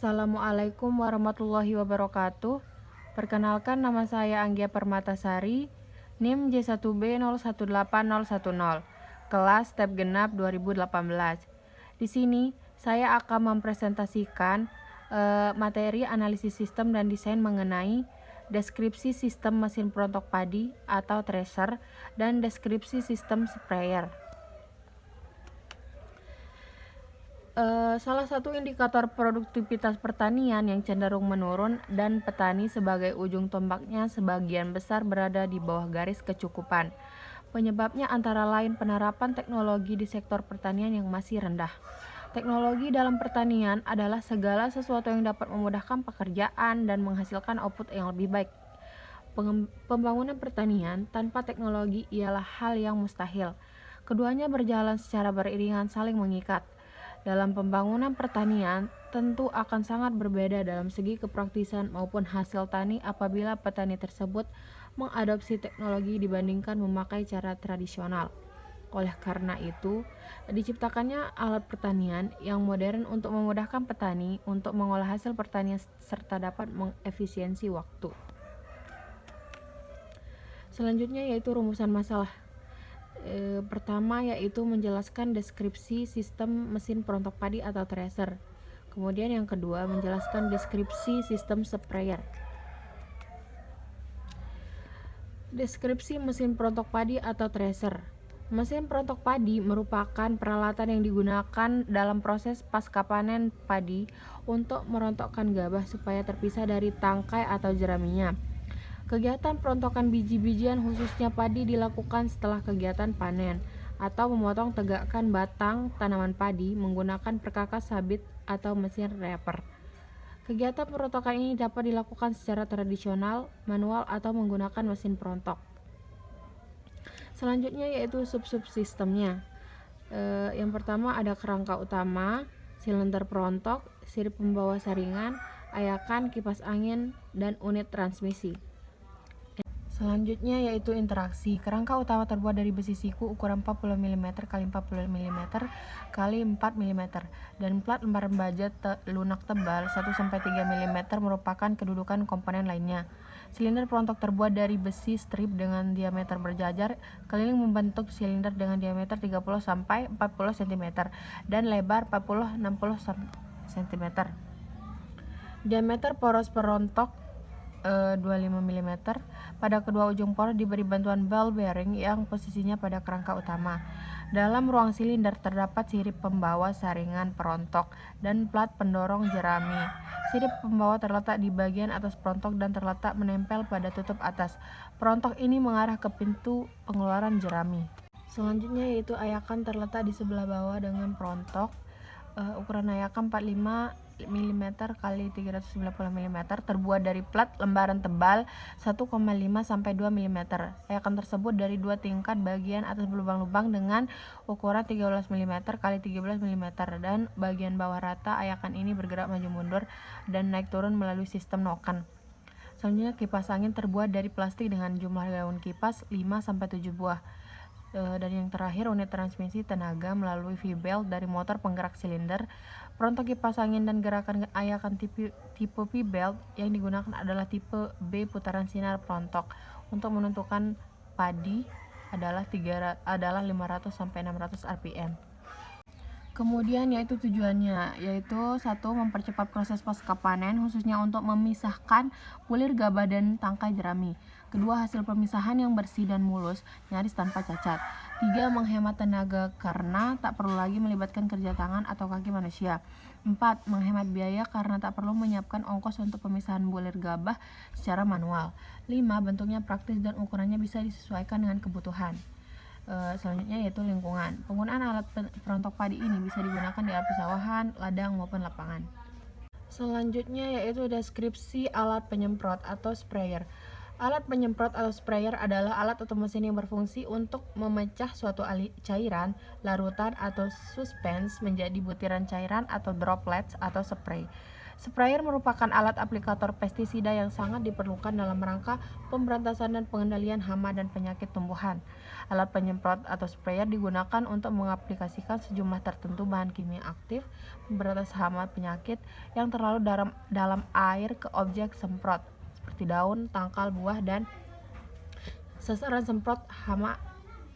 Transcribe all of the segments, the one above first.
Assalamualaikum warahmatullahi wabarakatuh. Perkenalkan, nama saya Anggia Permatasari, NIM J1B018010, kelas Step Genap 2018. Di sini saya akan mempresentasikan materi analisis sistem dan desain mengenai deskripsi sistem mesin perontok padi atau thresher dan deskripsi sistem sprayer. Salah satu indikator produktivitas pertanian yang cenderung menurun dan petani sebagai ujung tombaknya sebagian besar berada di bawah garis kecukupan. Penyebabnya antara lain penerapan teknologi di sektor pertanian yang masih rendah. Teknologi dalam pertanian adalah segala sesuatu yang dapat memudahkan pekerjaan dan menghasilkan output yang lebih baik. Pembangunan pertanian tanpa teknologi ialah hal yang mustahil. Keduanya berjalan secara beriringan saling mengikat. Dalam pembangunan pertanian, tentu akan sangat berbeda dalam segi kepraktisan maupun hasil tani apabila petani tersebut mengadopsi teknologi dibandingkan memakai cara tradisional. Oleh karena itu, diciptakannya alat pertanian yang modern untuk memudahkan petani untuk mengolah hasil pertanian serta dapat mengefisiensi waktu. Selanjutnya yaitu rumusan masalah. Pertama yaitu menjelaskan deskripsi sistem mesin perontok padi atau thresher. Kemudian yang kedua menjelaskan deskripsi sistem sprayer. Deskripsi mesin perontok padi atau thresher. Mesin perontok padi merupakan peralatan yang digunakan dalam proses pasca panen padi untuk merontokkan gabah supaya terpisah dari tangkai atau jeraminya. Kegiatan perontokan biji-bijian khususnya padi dilakukan setelah kegiatan panen atau memotong tegakkan batang tanaman padi menggunakan perkakas sabit atau mesin reaper. Kegiatan perontokan ini dapat dilakukan secara tradisional, manual atau menggunakan mesin perontok. Selanjutnya yaitu sub-subsistemnya. Yang pertama ada kerangka utama, silinder perontok, sirip pembawa saringan, ayakan, kipas angin, dan unit transmisi. Selanjutnya yaitu interaksi. Kerangka utama terbuat dari besi siku ukuran 40 mm x 40 mm x 4 mm dan plat lembaran baja lunak tebal 1-3 mm merupakan kedudukan komponen lainnya. Silinder perontok terbuat dari besi strip dengan diameter berjajar keliling membentuk silinder dengan diameter 30-40 cm dan lebar 40-60 cm. Diameter poros perontok 25 mm. Pada kedua ujung poros diberi bantuan ball bearing yang posisinya pada kerangka utama. Dalam ruang silinder terdapat sirip pembawa saringan perontok dan plat pendorong jerami. Sirip pembawa terletak di bagian atas perontok dan terletak menempel pada tutup atas. Perontok ini mengarah ke pintu pengeluaran jerami. Selanjutnya yaitu ayakan terletak di sebelah bawah dengan perontok. Ukuran ayakan 45 mm x 390 mm terbuat dari plat lembaran tebal 1,5 sampai 2 mm. Ayakan tersebut dari dua tingkat bagian atas berlubang-lubang dengan ukuran 13 mm x 13 mm dan bagian bawah rata. Ayakan ini bergerak maju mundur dan naik turun melalui sistem noken. Selanjutnya kipas angin terbuat dari plastik dengan jumlah daun kipas 5 sampai 7 buah. Dan yang terakhir unit transmisi tenaga melalui V-belt dari motor penggerak silinder. Perontok kipas angin dan gerakan ayakan tipe V-belt yang digunakan adalah tipe B putaran sinar perontok. Untuk menentukan padi adalah 500 sampai 600 rpm. Kemudian yaitu tujuannya, yaitu 1. Mempercepat proses pasca panen khususnya untuk memisahkan bulir gabah dan tangkai jerami. 2. Hasil pemisahan yang bersih dan mulus, nyaris tanpa cacat. 3. Menghemat tenaga karena tak perlu lagi melibatkan kerja tangan atau kaki manusia. 4. Menghemat biaya karena tak perlu menyiapkan ongkos untuk pemisahan bulir gabah secara manual. 5. Bentuknya praktis dan ukurannya bisa disesuaikan dengan kebutuhan. Selanjutnya yaitu lingkungan. Penggunaan alat perontok padi ini bisa digunakan di persawahan, ladang maupun lapangan. Selanjutnya yaitu deskripsi alat penyemprot atau sprayer. Alat penyemprot atau sprayer adalah alat atau mesin yang berfungsi untuk memecah suatu cairan, larutan atau suspens menjadi butiran cairan atau droplets atau spray. Sprayer merupakan alat aplikator pestisida yang sangat diperlukan dalam rangka pemberantasan dan pengendalian hama dan penyakit tumbuhan. Alat penyemprot atau sprayer digunakan untuk mengaplikasikan sejumlah tertentu bahan kimia aktif pemberantas hama penyakit yang terlarut dalam air ke objek semprot, seperti daun, tangkal, buah, dan sasaran semprot hama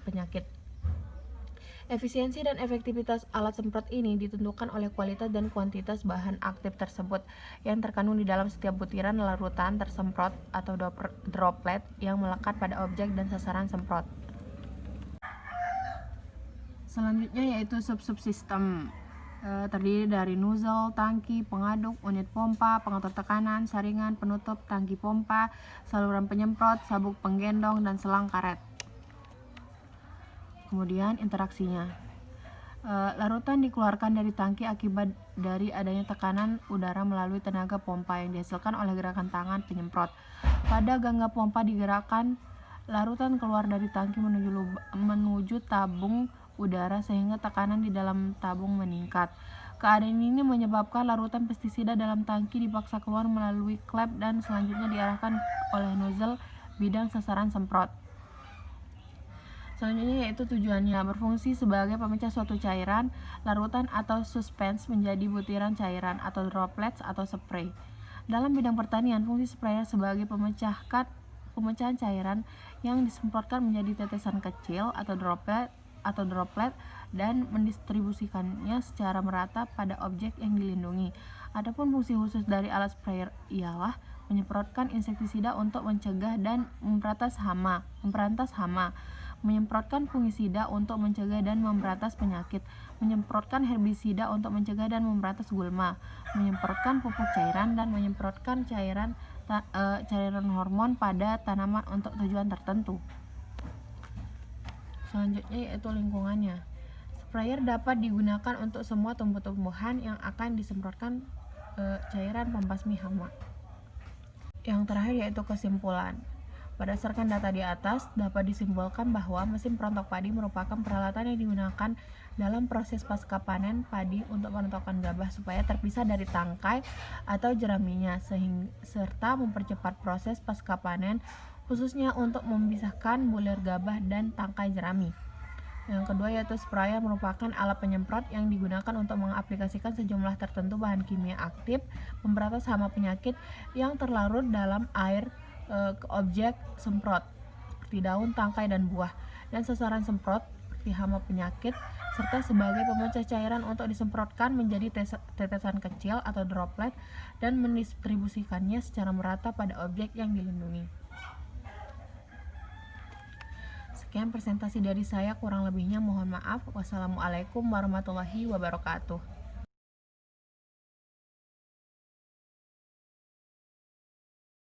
penyakit. Efisiensi dan efektivitas alat semprot ini ditentukan oleh kualitas dan kuantitas bahan aktif tersebut yang terkandung di dalam setiap butiran larutan tersemprot atau droplet yang melekat pada objek dan sasaran semprot. Selanjutnya yaitu subsistem, terdiri dari nozzle, tangki, pengaduk, unit pompa, pengatur tekanan, saringan, penutup, tangki pompa, saluran penyemprot, sabuk penggendong, dan selang karet. Kemudian interaksinya, larutan dikeluarkan dari tangki akibat dari adanya tekanan udara melalui tenaga pompa yang dihasilkan oleh gerakan tangan penyemprot. Pada gangga pompa digerakkan, larutan keluar dari tangki menuju tabung udara sehingga tekanan di dalam tabung meningkat. Keadaan ini menyebabkan larutan pestisida dalam tangki dipaksa keluar melalui klep dan selanjutnya diarahkan oleh nozzle bidang sasaran semprot. Selanjutnya yaitu tujuannya, berfungsi sebagai pemecah suatu cairan, larutan atau suspens menjadi butiran cairan atau droplets atau spray. Dalam bidang pertanian, fungsi sprayer sebagai pemecahan cairan yang disemprotkan menjadi tetesan kecil atau droplet dan mendistribusikannya secara merata pada objek yang dilindungi. Adapun fungsi khusus dari alat sprayer ialah menyemprotkan insektisida untuk mencegah dan memberantas hama, menyemprotkan fungisida untuk mencegah dan memberantas penyakit, menyemprotkan herbisida untuk mencegah dan memberantas gulma, menyemprotkan pupuk cairan, dan menyemprotkan cairan hormon pada tanaman untuk tujuan tertentu. Selanjutnya yaitu lingkungannya. Sprayer dapat digunakan untuk semua tumbuh-tumbuhan yang akan disemprotkan cairan pembasmi hama. Yang terakhir yaitu kesimpulan. Berdasarkan data di atas, dapat disimpulkan bahwa mesin perontok padi merupakan peralatan yang digunakan dalam proses pasca panen padi untuk merontokkan gabah supaya terpisah dari tangkai atau jeraminya, serta mempercepat proses pasca panen, khususnya untuk memisahkan bulir gabah dan tangkai jerami. Yang kedua yaitu sprayer merupakan alat penyemprot yang digunakan untuk mengaplikasikan sejumlah tertentu bahan kimia aktif pemberantas hama penyakit yang terlarut dalam air ke objek semprot seperti daun, tangkai, dan buah, dan sasaran semprot seperti hama penyakit, serta sebagai pemecah cairan untuk disemprotkan menjadi tetesan kecil atau droplet dan mendistribusikannya secara merata pada objek yang dilindungi. Sekian presentasi dari saya, kurang lebihnya mohon maaf. Wassalamualaikum warahmatullahi wabarakatuh.